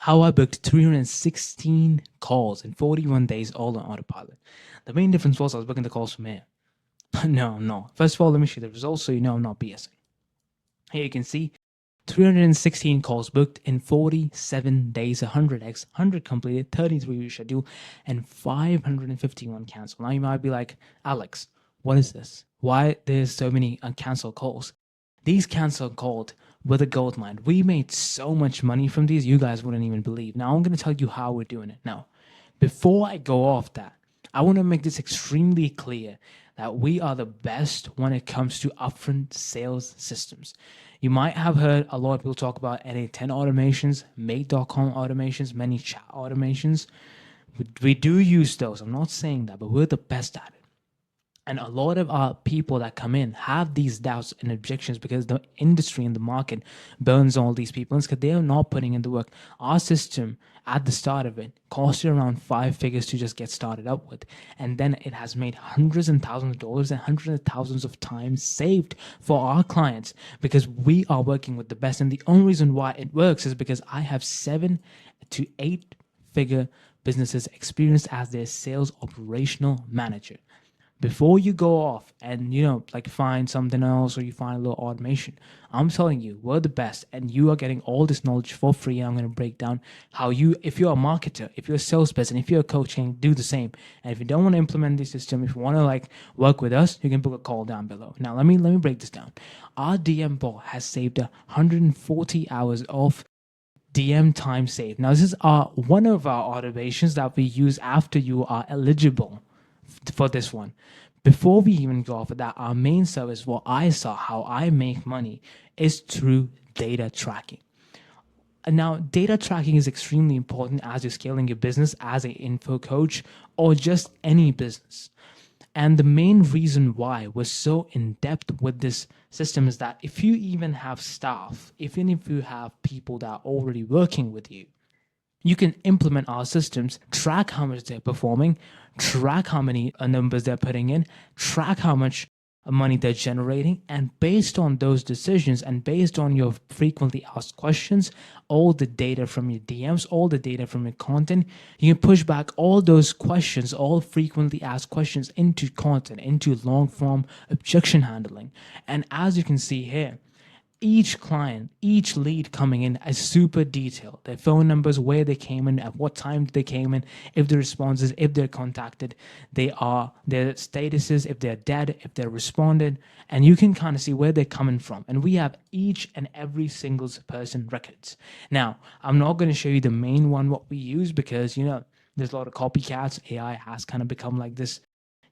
how I booked 316 calls in 41 days, all on autopilot. The main difference was I was booking the calls from here. No. First of all, let me show you the results so you know I'm not BSing. Here you can see 316 calls booked in 47 days, 100x, 100 completed, 33 rescheduled, and 551 canceled. Now you might be like, Alex, what is this? Why there's so many uncancelled calls? These canceled calls were the gold mine. We made so much money from these, you guys wouldn't even believe. Now I'm going to tell you how we're doing it. Now, before I go off that, I want to make this extremely clear that we are the best when it comes to upfront sales systems. You might have heard a lot of people talk about NA10 automations, Make.com automations, many chat automations. We do use those. I'm not saying that, but we're the best at it. And a lot of our people that come in have these doubts and objections because the industry and the market burns all these people because they are not putting in the work. Our system at the start of it cost you around 5 figures to just get started up with. And then it has made hundreds and thousands of dollars and hundreds of thousands of times saved for our clients because we are working with the best. And the only reason why it works is because I have 7 to 8 figure businesses experienced as their sales operational manager. Before you go off and like find something else or you find a little automation, I'm telling you we're the best and you are getting all this knowledge for free. And I'm going to break down how you, if you're a marketer, if you're a salesperson, if you're a coach, can do the same. And if you don't want to implement this system, if you want to like work with us, you can book a call down below. Now let me break this down. Our DM bot has saved 140 hours of DM time saved. Now this is one of our automations that we use after you are eligible for this one. Before we even go off of that, our main service, what I saw, how I make money, is through data tracking. And now, data tracking is extremely important as you're scaling your business as an info coach or just any business. And the main reason why we're so in depth with this system is that if you even have staff, even if you have people that are already working with you, you can implement our systems, track how much they're performing, track how many numbers they're putting in, track how much money they're generating, and based on those decisions and based on your frequently asked questions, all the data from your DMs, all the data from your content, you can push back all those questions, all frequently asked questions into content, into long form objection handling. And as you can see here, each client, each lead coming in is super detailed. Their phone numbers, where they came in, at what time they came in, if the responses, if they're contacted, their statuses, if they're dead, if they're responded, and you can kind of see where they're coming from. And we have each and every single person records. Now, I'm not going to show you the main one, what we use, because, there's a lot of copycats. AI has kind of become like this.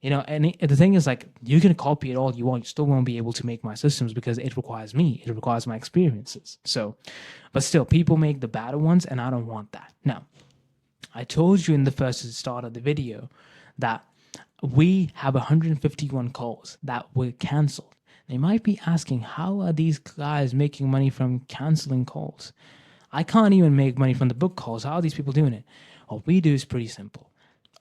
And the thing is, like, you can copy it all you want. You still won't be able to make my systems because it requires me. It requires my experiences. So, but still, people make the better ones, and I don't want that. Now, I told you in the first start of the video that we have 151 calls that were canceled. They might be asking, how are these guys making money from canceling calls? I can't even make money from the book calls. How are these people doing it? What we do is pretty simple.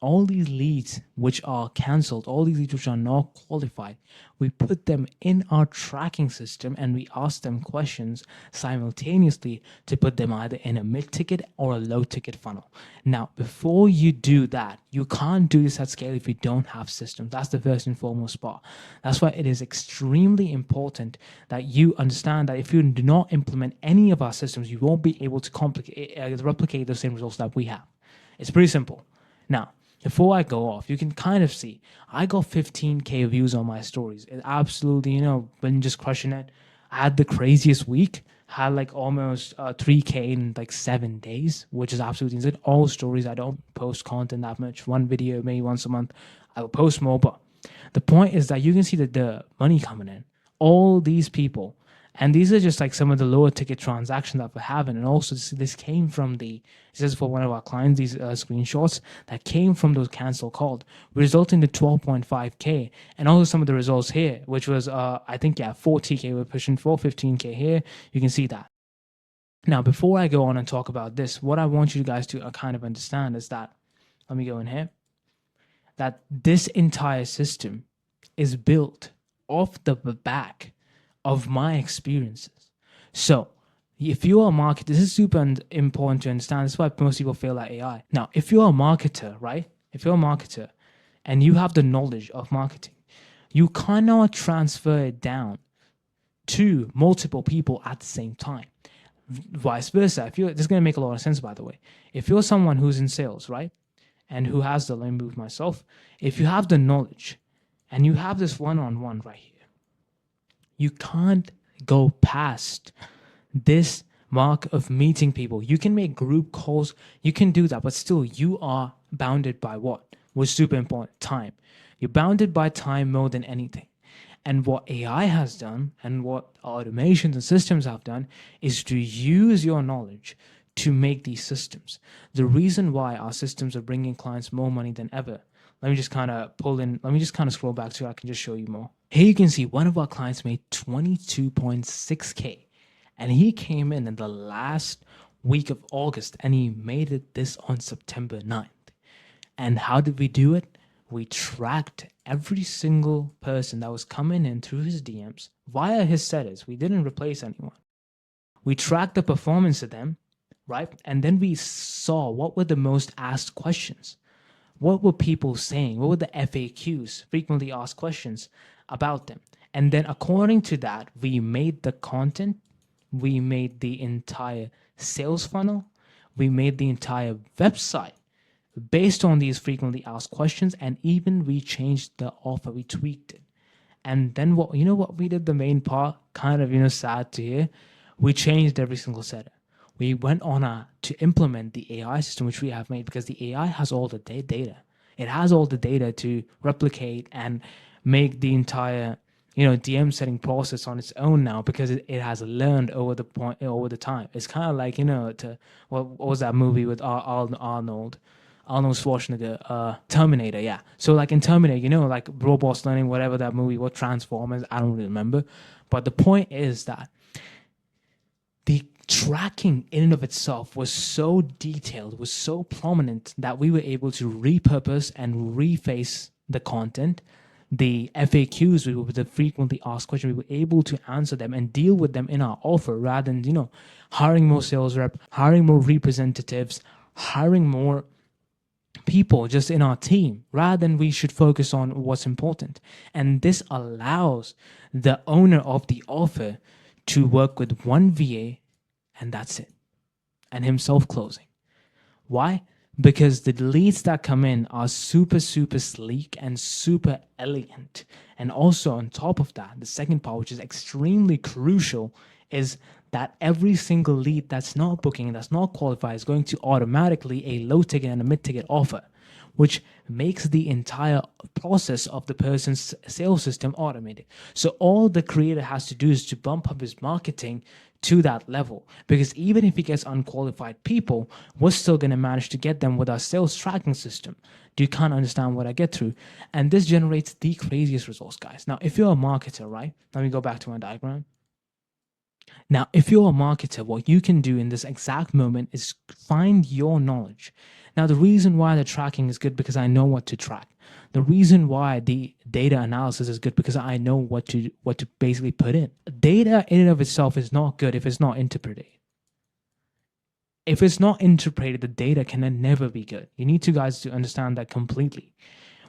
All these leads which are canceled, all these leads which are not qualified, we put them in our tracking system and we ask them questions simultaneously to put them either in a mid-ticket or a low-ticket funnel. Now, before you do that, you can't do this at scale if you don't have systems. That's the first and foremost part. That's why it is extremely important that you understand that if you do not implement any of our systems, you won't be able to replicate the same results that we have. It's pretty simple. Now, before I go off, you can kind of see I got 15K views on my stories. It absolutely, been just crushing it. I had the craziest week, had like almost 3K in like 7 days, which is absolutely insane. All stories, I don't post content that much. One video, maybe once a month. I will post more, but the point is that you can see that the money coming in. All these people, and these are just like some of the lower ticket transactions that we're having. And also this came from this is for one of our clients, these screenshots that came from those cancel calls, resulting in 12.5K. And also some of the results here, which was, 40K, we're pushing 415K here. You can see that. Now, before I go on and talk about this, what I want you guys to kind of understand is that, let me go in here, that this entire system is built off the back of my experiences. So If you are a marketer, this is super important to understand. That's why most people fail at AI. Now, if you're a marketer, right? If you're a marketer and you have the knowledge of marketing, you cannot transfer it down to multiple people at the same time. Vice versa. If you're, this is going to make a lot of sense, by the way. If you're someone who's in sales, right? And who has the, let me move myself. If you have the knowledge and you have this one-on-one right here, you can't go past this mark of meeting people. You can make group calls, you can do that, but still you are bounded by what? What's super important? Time. You're bounded by time more than anything. And what AI has done and what automations and systems have done is to use your knowledge to make these systems. The reason why our systems are bringing clients more money than ever. Let me just kind of scroll back so I can just show you more. Here you can see one of our clients made 22.6K. And he came in the last week of August and he made it this on September 9th. And how did we do it? We tracked every single person that was coming in through his DMs via his setters. We didn't replace anyone. We tracked the performance of them, right? And then we saw what were the most asked questions. What were people saying? What were the FAQs, frequently asked questions, about them? And then according to that, we made the content, we made the entire sales funnel, we made the entire website based on these frequently asked questions, and even we changed the offer, we tweaked it. And then what we did, the main part, kind of sad to hear, we changed every single setter. We went on to implement the AI system which we have made, because the AI has all the data. It has all the data to replicate and make the entire DM setting process on its own now, because it has learned over the time. It's kind of like what was that movie with Arnold Schwarzenegger, Terminator, yeah. So like in Terminator, like robots learning, whatever that movie, what Transformers, I don't really remember. But the point is that the tracking in and of itself was so detailed, was so prominent, that we were able to repurpose and reface the content. The FAQs, with the frequently asked questions, we were able to answer them and deal with them in our offer, rather than hiring more sales rep, hiring more representatives, hiring more people just in our team, rather than we should focus on what's important. And this allows the owner of the offer to work with one VA, and that's it, and himself closing. Why? Because the leads that come in are super, super sleek and super elegant. And also on top of that, the second part, which is extremely crucial, is that every single lead that's not booking, that's not qualified, is going to automatically a low ticket and a mid ticket offer, which makes the entire process of the person's sales system automated. So all the creator has to do is to bump up his marketing to that level, because even if he gets unqualified people, we're still going to manage to get them with our sales tracking system. Do you kind of understand what I get through? And this generates the craziest results, guys. Now, if you're a marketer, right? Let me go back to my diagram. Now, if you're a marketer, what you can do in this exact moment is find your knowledge. Now, the reason why the tracking is good, because I know what to track. The reason why the data analysis is good, because I know what to basically put in. Data in and of itself is not good if it's not interpreted. If it's not interpreted, the data can never be good. You need to guys to understand that completely.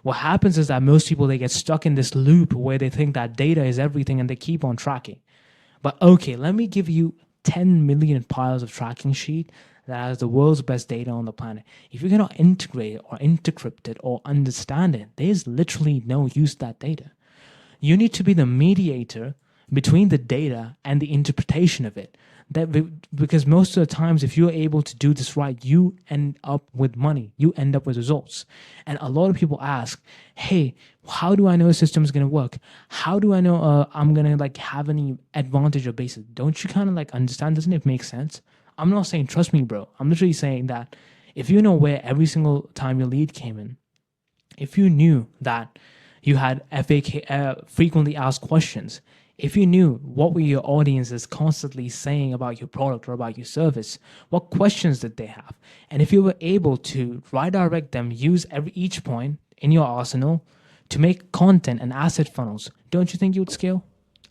What happens is that most people, they get stuck in this loop where they think that data is everything and they keep on tracking. But okay, let me give you 10 million piles of tracking sheet that has the world's best data on the planet. If you cannot integrate it or intercrypt it or understand it, there's literally no use to that data. You need to be the mediator between the data and the interpretation of it. Because most of the times, if you're able to do this right, you end up with money. You end up with results. And a lot of people ask, hey, how do I know a system is going to work? How do I know I'm going to have any advantage or basis? Don't you kind of understand? Doesn't it make sense? I'm not saying trust me, bro. I'm literally saying that if you know where every single time your lead came in, if you knew that you had FAQ, frequently asked questions, if you knew what were your audiences constantly saying about your product or about your service, what questions did they have, and if you were able to redirect them, use each point in your arsenal to make content and asset funnels, don't you think you would scale?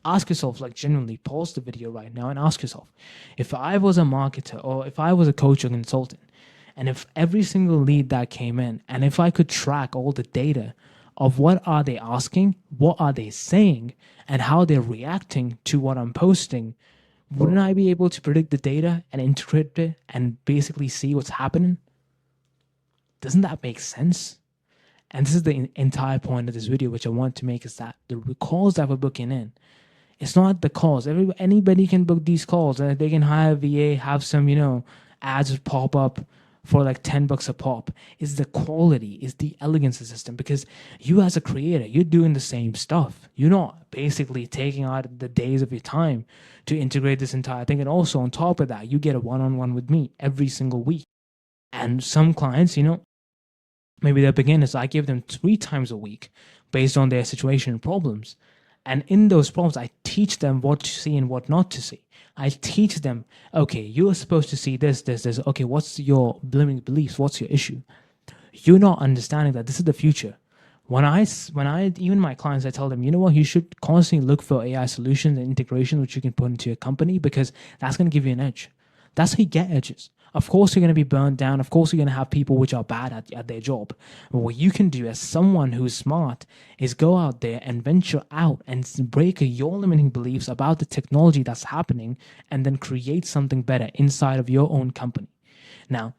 Ask yourself, like genuinely pause the video right now and ask yourself, if I was a marketer or if I was a coach or consultant, and if every single lead that came in, and if I could track all the data of what are they asking, what are they saying, and how they're reacting to what I'm posting, wouldn't I be able to predict the data and interpret it and basically see what's happening? Doesn't that make sense? And this is the entire point of this video, which I want to make, is that the calls that we're booking in, it's not the calls. Anybody can book these calls. They can hire a VA, have some, ads pop up for like $10 a pop. It's the quality, it's the elegance of the system. Because you as a creator, you're doing the same stuff. You're not basically taking out the days of your time to integrate this entire thing. And also on top of that, you get a one-on-one with me every single week. And some clients, maybe they're beginners. I give them 3 times a week based on their situation and problems. And in those problems, I teach them what to see and what not to see. I teach them, okay, you're supposed to see this, this, this. Okay, what's your limiting beliefs? What's your issue? You're not understanding that this is the future. When I, even my clients, I tell them, you know what, you should constantly look for AI solutions and integration which you can put into your company, because that's going to give you an edge. That's how you get edges. Of course, you're going to be burned down. Of course, you're going to have people which are bad at their job. But what you can do as someone who's smart is go out there and venture out and break your limiting beliefs about the technology that's happening, and then create something better inside of your own company. Now,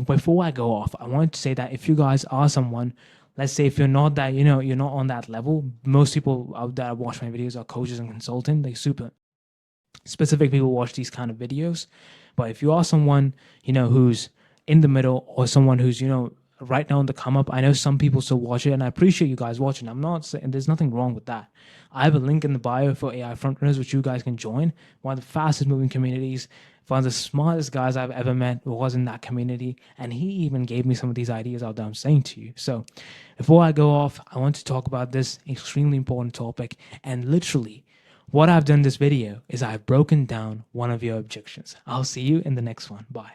before I go off, I wanted to say that if you guys are someone, let's say if you're not that, you're not on that level. Most people out there watch my videos are coaches and consultants. They super specific people watch these kind of videos. But if you are someone, who's in the middle, or someone who's, right now on the come up, I know some people still watch it, and I appreciate you guys watching. I'm not saying there's nothing wrong with that. I have a link in the bio for AI Frontrunners, which you guys can join. One of the fastest moving communities. One of the smartest guys I've ever met was in that community, and he even gave me some of these ideas out there I'm saying to you. So before I go off, I want to talk about this extremely important topic, and literally what I've done in this video is I've broken down one of your objections. I'll see you in the next one. Bye.